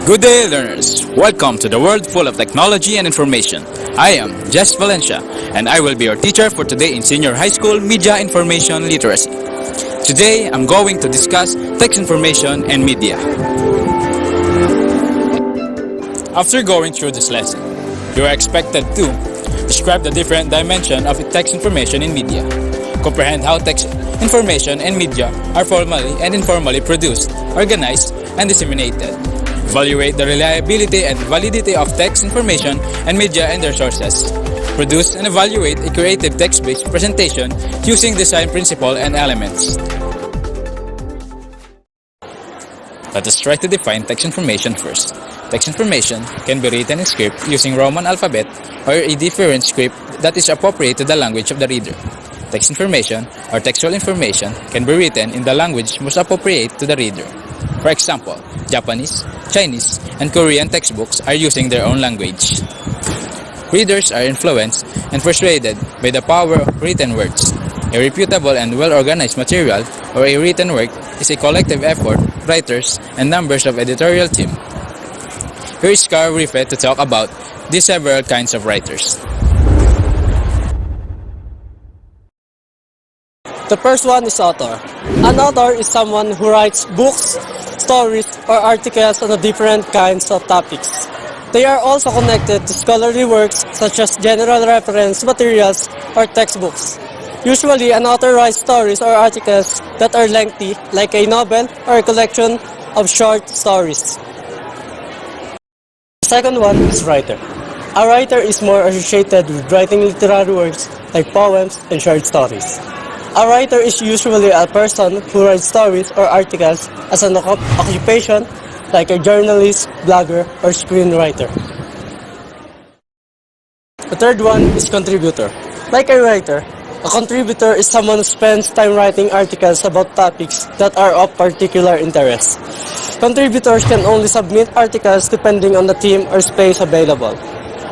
Good day, learners! Welcome to the world full of technology and information. I am Jess Valencia, and I will be your teacher for today in Senior High School Media Information Literacy. Today, I'm going to discuss text information and media. After going through this lesson, you are expected to describe the different dimensions of text information in media, comprehend how text information and media are formally and informally produced, organized, and disseminated, evaluate the reliability and validity of text information and media and their sources, produce and evaluate a creative text-based presentation using design principle and elements. Let us try to define text information first. Text information can be written in script using Roman alphabet or a different script that is appropriate to the language of the reader. Text information or textual information can be written in the language most appropriate to the reader. For example, Japanese, Chinese, and Korean textbooks are using their own language. Readers are influenced and persuaded by the power of written words. A reputable and well-organized material or a written work is a collective effort of writers and members of editorial team. Here is Rife to talk about these several kinds of writers. The first one is author. An author is someone who writes books, stories, or articles on different kinds of topics. They are also connected to scholarly works such as general reference materials or textbooks. Usually, an author writes stories or articles that are lengthy, like a novel or a collection of short stories. The second one is writer. A writer is more associated with writing literary works like poems and short stories. A writer is usually a person who writes stories or articles as an occupation, like a journalist, blogger, or screenwriter. The third one is contributor. Like a writer, a contributor is someone who spends time writing articles about topics that are of particular interest. Contributors can only submit articles depending on the theme or space available.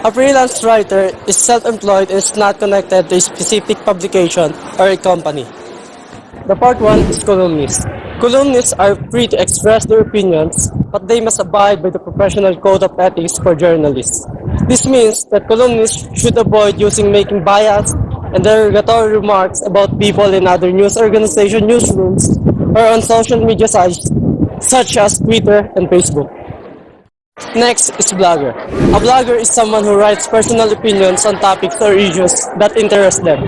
A freelance writer is self-employed and is not connected to a specific publication or a company. The fourth one is columnist. Columnists are free to express their opinions, but they must abide by the professional code of ethics for journalists. This means that columnists should avoid making biased and derogatory remarks about people in other news organization newsrooms or on social media sites such as Twitter and Facebook. Next is blogger. A blogger is someone who writes personal opinions on topics or issues that interest them.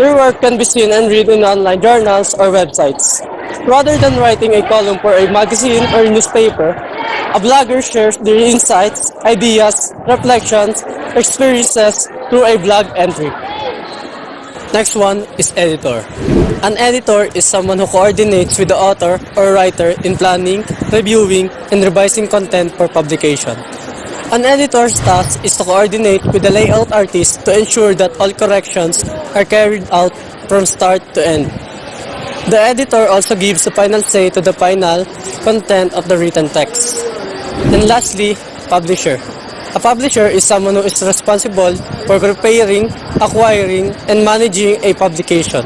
Their work can be seen and read in online journals or websites. Rather than writing a column for a magazine or newspaper, a blogger shares their insights, ideas, reflections, experiences through a blog entry. Next one is editor. An editor is someone who coordinates with the author or writer in planning, reviewing, and revising content for publication. An editor's task is to coordinate with the layout artist to ensure that all corrections are carried out from start to end. The editor also gives the final say to the final content of the written text. And lastly, publisher. A publisher is someone who is responsible for preparing, acquiring, and managing a publication.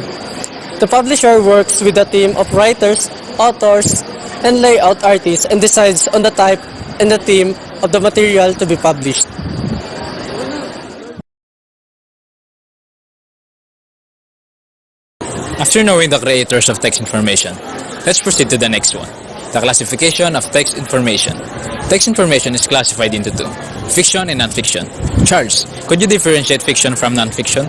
The publisher works with a team of writers, authors, and layout artists and decides on the type and the theme of the material to be published. After knowing the creators of text information, let's proceed to the next one, the classification of text information. Text information is classified into two, fiction and non-fiction. Charles, could you differentiate fiction from non-fiction?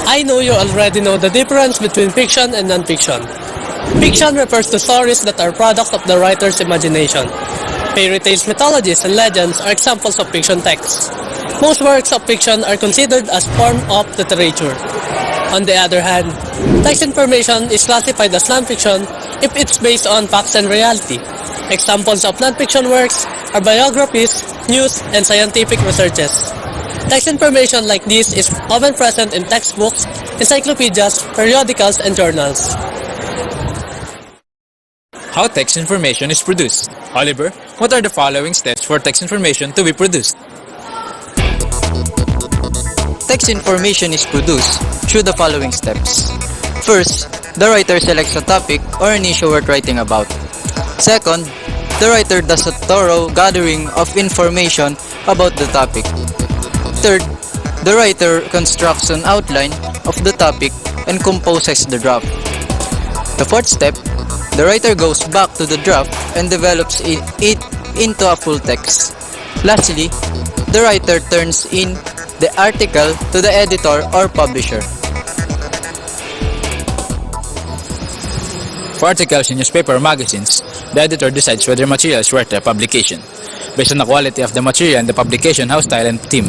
I know you already know the difference between fiction and non-fiction. Fiction refers to stories that are products of the writer's imagination. Fairy tales, mythologies, and legends are examples of fiction texts. Most works of fiction are considered as form of literature. On the other hand, text information is classified as non-fiction if it's based on facts and reality. Examples of non-fiction works are biographies, news, and scientific researches. Text information like this is often present in textbooks, encyclopedias, periodicals, and journals. How text information is produced? Oliver, what are the following steps for text information to be produced? Text information is produced through the following steps. First, the writer selects a topic or an issue worth writing about. Second, the writer does a thorough gathering of information about the topic. Third, the writer constructs an outline of the topic and composes the draft. The fourth step, the writer goes back to the draft and develops it into a full text. Lastly, the writer turns in the article to the editor or publisher. For articles in newspaper or magazines, the editor decides whether material is worth a publication, based on the quality of the material and the publication house style and theme.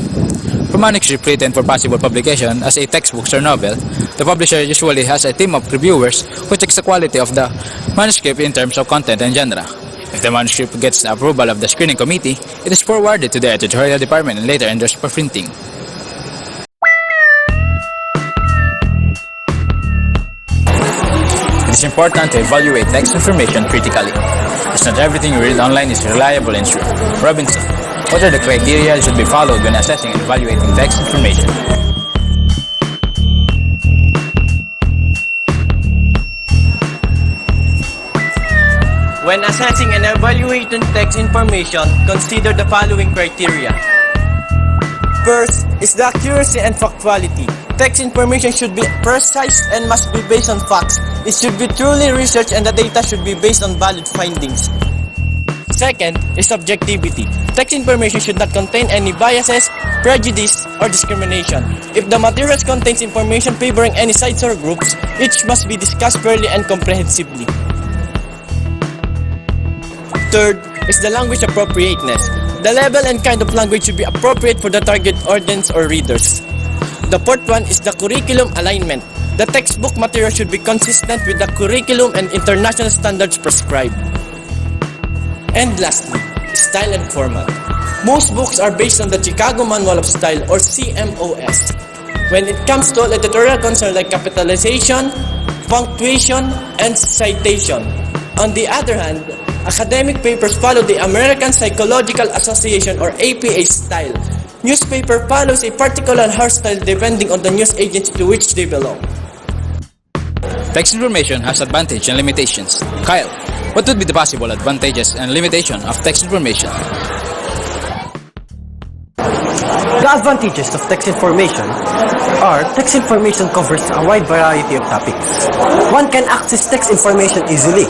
For manuscript written for possible publication as a textbook or novel, the publisher usually has a team of reviewers who checks the quality of the manuscript in terms of content and genre. If the manuscript gets the approval of the screening committee, it is forwarded to the editorial department and later endorsed for printing. It is important to evaluate text information critically, as not everything you read online is reliable and true. Robinson, what are the criteria that should be followed when assessing and evaluating text information? When assessing and evaluating text information, consider the following criteria. First is the accuracy and factuality. Text information should be precise and must be based on facts. It should be truly researched and the data should be based on valid findings. Second is subjectivity. Text information should not contain any biases, prejudice, or discrimination. If the materials contains information favoring any sides or groups, each must be discussed fairly and comprehensively. Third is the language appropriateness. The level and kind of language should be appropriate for the target audience or readers. The fourth one is the curriculum alignment. The textbook material should be consistent with the curriculum and international standards prescribed. And lastly, style and format. Most books are based on the Chicago Manual of Style or CMOS. When it comes to editorial concerns like capitalization, punctuation, and citation. On the other hand, academic papers follow the American Psychological Association or APA style. Newspaper follows a particular hairstyle depending on the news agency to which they belong. Text information has advantages and limitations. Kyle, what would be the possible advantages and limitations of text information? The advantages of text information are text information covers a wide variety of topics. One can access text information easily.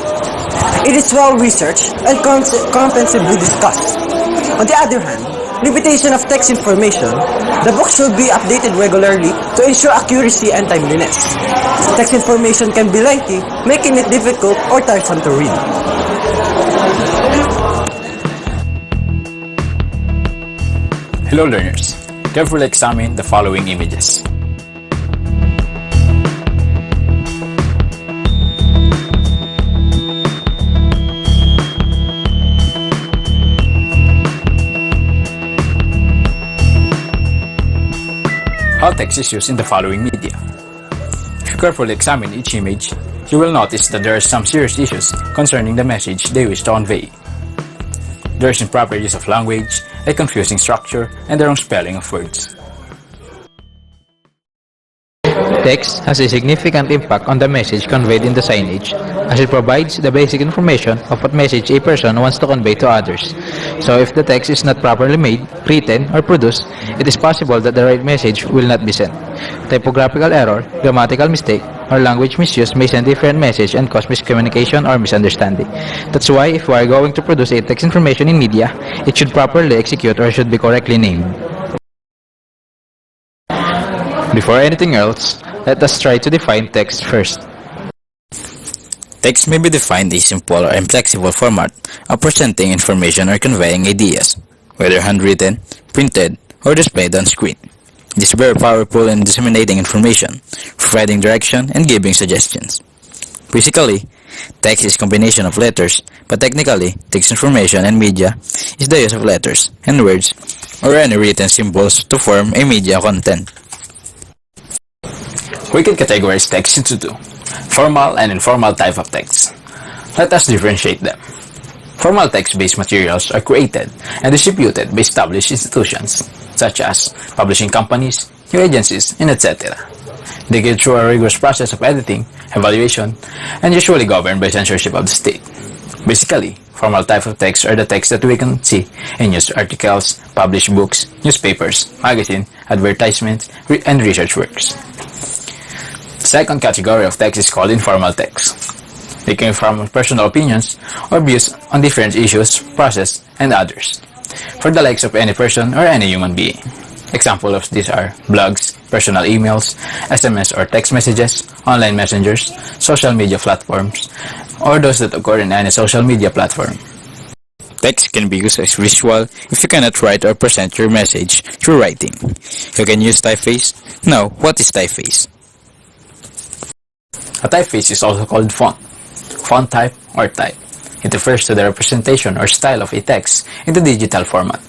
It is well researched and comprehensively discussed. On the other hand, limitation of text information, the book should be updated regularly to ensure accuracy and timeliness. Text information can be lengthy, making it difficult or tiresome to read. Hello learners, carefully examine the following images. How text is used in the following media. If you carefully examine each image, you will notice that there are some serious issues concerning the message they wish to convey. There is improper use of language, a confusing structure, and the wrong spelling of words. Text has a significant impact on the message conveyed in the signage, as it provides the basic information of what message a person wants to convey to others. So if the text is not properly made, written, or produced, it is possible that the right message will not be sent. Typographical error, grammatical mistake, or language misuse may send a different message and cause miscommunication or misunderstanding. That's why if we are going to produce a text information in media, it should properly execute or should be correctly named. Before anything else, let us try to define text first. Text may be defined as a simple or inflexible format of presenting information or conveying ideas, whether handwritten, printed, or displayed on screen. It is very powerful in disseminating information, providing direction, and giving suggestions. Basically, text is a combination of letters, but technically, text information and media is the use of letters and words or any written symbols to form a media content. We can categorize text into two, formal and informal type of text. Let us differentiate them. Formal text-based materials are created and distributed by established institutions, such as publishing companies, new agencies, and etc. They go through a rigorous process of editing, evaluation, and usually governed by censorship of the state. Basically, Formal type of text are the text that we can see in news articles, published books, newspapers, magazine, advertisements, and research works. The second category of text is called informal text. They can form personal opinions or views on different issues, process, and others, for the likes of any person or any human being. Examples of these are blogs, personal emails, SMS or text messages, online messengers, social media platforms, or those that occur in any social media platform. Text can be used as visual if you cannot write or present your message through writing. You can use typeface. Now, what is typeface? A typeface is also called font type or type. It refers to the representation or style of a text in the digital format.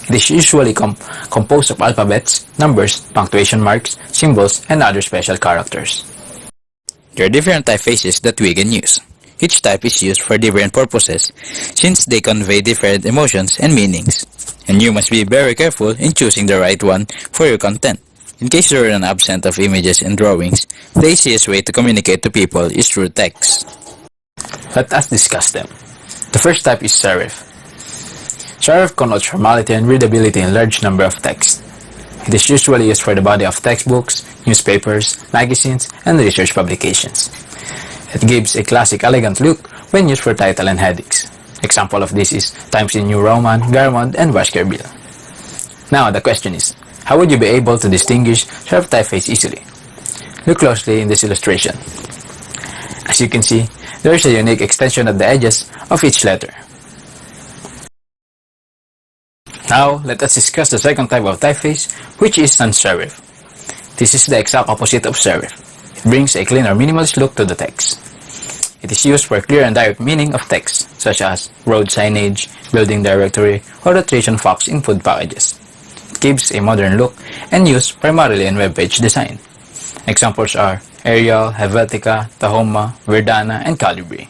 It is usually composed of alphabets, numbers, punctuation marks, symbols, and other special characters. There are different typefaces that we can use. Each type is used for different purposes since they convey different emotions and meanings. And you must be very careful in choosing the right one for your content. In case you are an absent of images and drawings, the easiest way to communicate to people is through text. Let us discuss them. The first type is serif. Serif connotes formality and readability in large number of text. It is usually used for the body of textbooks, newspapers, magazines, and research publications. It gives a classic elegant look when used for title and headings. Example of this is Times New Roman, Garamond, and Baskerville. Now the question is, how would you be able to distinguish serif typeface easily? Look closely in this illustration. As you can see, there is a unique extension at the edges of each letter. Now, let us discuss the second type of typeface, which is sans serif. This is the exact opposite of serif. It brings a clean or minimalist look to the text. It is used for clear and direct meaning of text, such as road signage, building directory, or rotation facts in food packages. It gives a modern look and used primarily in web page design. Examples are Arial, Helvetica, Tahoma, Verdana, and Calibri.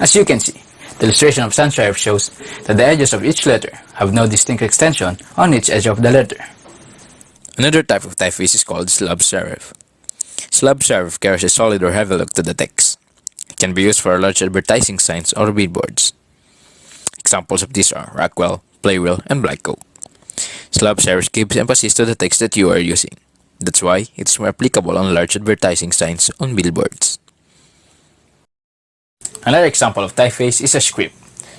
As you can see, the illustration of sans serif shows that the edges of each letter have no distinct extension on each edge of the letter. Another type of typeface is called slab serif. Slab serif carries a solid or heavy look to the text. It can be used for large advertising signs or billboards. Examples of these are Rexell, Playwheel, and Black Oak. Slab serif gives emphasis to the text that you are using. That's why it's more applicable on large advertising signs on billboards. Another example of typeface is a script.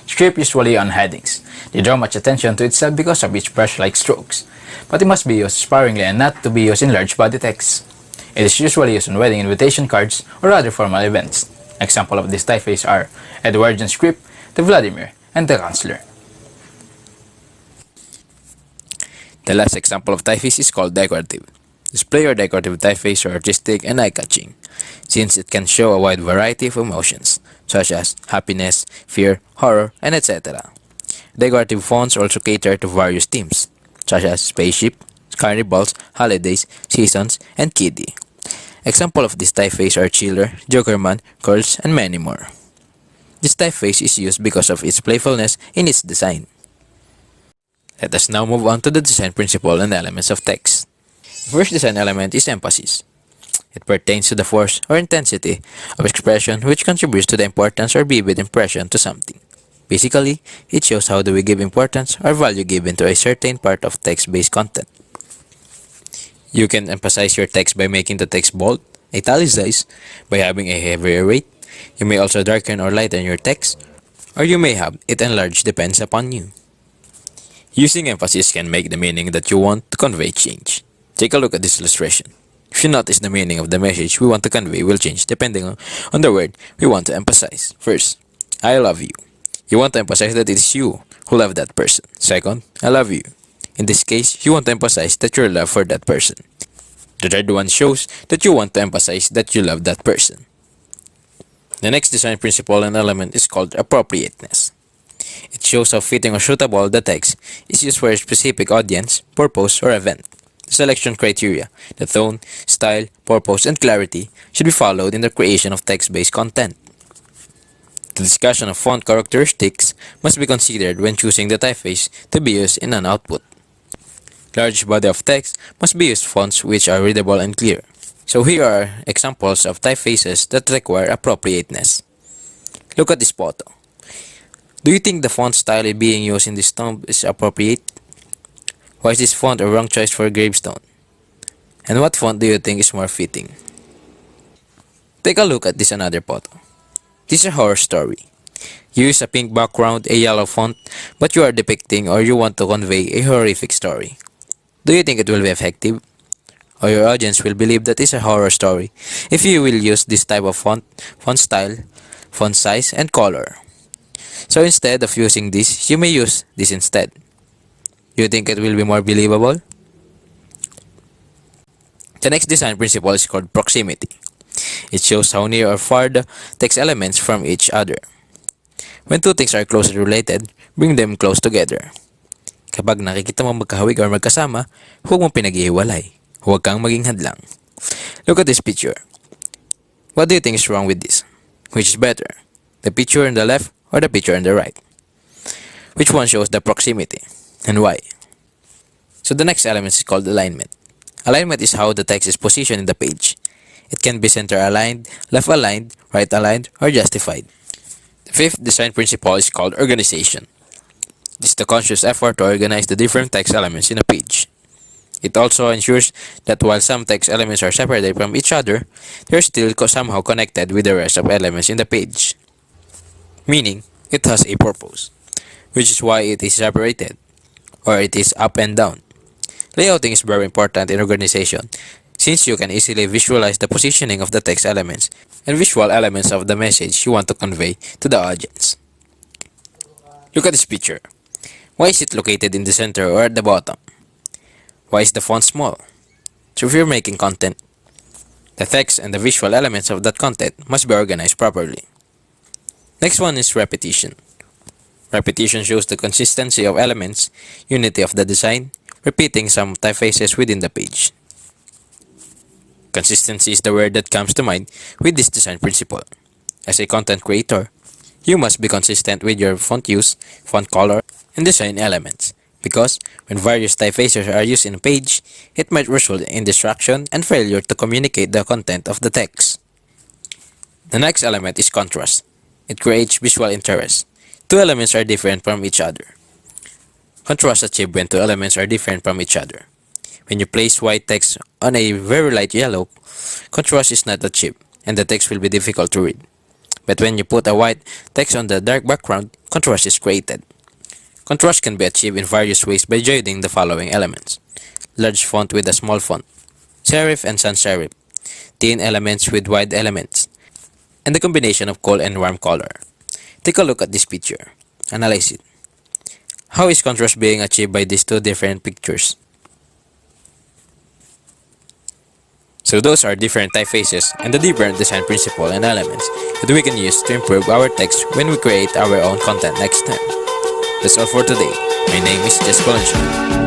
Script usually on headings. They draw much attention to itself because of its brush-like strokes, but it must be used sparingly and not to be used in large body text. It is usually used on wedding invitation cards or other formal events. Example of this typeface are Edwardian script, the Vladimir, and the Chancellor. The last example of typeface is called decorative. Display or decorative typeface are artistic and eye-catching, since it can show a wide variety of emotions, such as happiness, fear, horror, and etc. Decorative fonts also cater to various themes, such as spaceship, carnivals, holidays, seasons, and kiddie. Example of this typeface are Chiller, Jokerman, Curls, and many more. This typeface is used because of its playfulness in its design. Let us now move on to the design principle and elements of text. The first design element is emphasis. It pertains to the force or intensity of expression which contributes to the importance or vivid impression to something. Basically, it shows how do we give importance or value given to a certain part of text-based content. You can emphasize your text by making the text bold, italicized, by having a heavier weight. You may also darken or lighten your text, or you may have it enlarged, depends upon you. Using emphasis can make the meaning that you want to convey change. Take a look at this illustration. If you notice, the meaning of the message we want to convey will change depending on the word we want to emphasize. First, I love you. You want to emphasize that it is you who love that person. Second, I love you. In this case, you want to emphasize that your love for that person. The third one shows that you want to emphasize that you love that person. The next design principle and element is called appropriateness. It shows how fitting or suitable the text is used for a specific audience, purpose, or event. The selection criteria, the tone, style, purpose, and clarity should be followed in the creation of text-based content. The discussion of font characteristics must be considered when choosing the typeface to be used in an output. Large body of text must be used fonts which are readable and clear. So here are examples of typefaces that require appropriateness. Look at this photo. Do you think the font style being used in this tomb is appropriate? Why is this font a wrong choice for a gravestone? And what font do you think is more fitting? Take a look at this another photo. This is a horror story. You use a pink background, a yellow font, but you are depicting or you want to convey a horrific story. Do you think it will be effective? Or your audience will believe that it's a horror story if you will use this type of font style, font size, and color. So instead of using this, you may use this instead. Do you think it will be more believable? The next design principle is called proximity. It shows how near or far the text elements from each other. When two things are closely related, bring them close together. Kapag nakikita mo magkahawig or magkasama, huwag mong pinag-ihiwalay. Huwag kang maging hadlang. Look at this picture. What do you think is wrong with this? Which is better? The picture on the left or the picture on the right? Which one shows the proximity? And why? So the next element is called alignment. Alignment is how the text is positioned in the page. It can be center aligned, left aligned, right aligned, or justified. The fifth design principle is called organization. This is the conscious effort to organize the different text elements in a page. It also ensures that while some text elements are separated from each other, they are still somehow connected with the rest of elements in the page. Meaning, it has a purpose, which is why it is separated, or it is up and down. Layouting is very important in organization, since you can easily visualize the positioning of the text elements and visual elements of the message you want to convey to the audience. Look at this picture. Why is it located in the center or at the bottom? Why is the font small? So if you're making content, the text and the visual elements of that content must be organized properly. Next one is repetition. Repetition shows the consistency of elements, unity of the design, repeating some typefaces within the page. Consistency is the word that comes to mind with this design principle. As a content creator, you must be consistent with your font use, font color, and design elements. Because when various typefaces are used in a page, it might result in distraction and failure to communicate the content of the text. The next element is contrast. It creates visual interest. Two elements are different from each other. Contrast is achieved when two elements are different from each other. When you place white text on a very light yellow, contrast is not achieved and the text will be difficult to read. But when you put a white text on the dark background, contrast is created. Contrast can be achieved in various ways by joining the following elements: large font with a small font, serif and sans serif, thin elements with wide elements, and the combination of cool and warm color. Take a look at this picture. Analyze it. How is contrast being achieved by these two different pictures? So those are different typefaces and the different design principle and elements that we can use to improve our text when we create our own content next time. That's all for today. My name is Jess Valencia.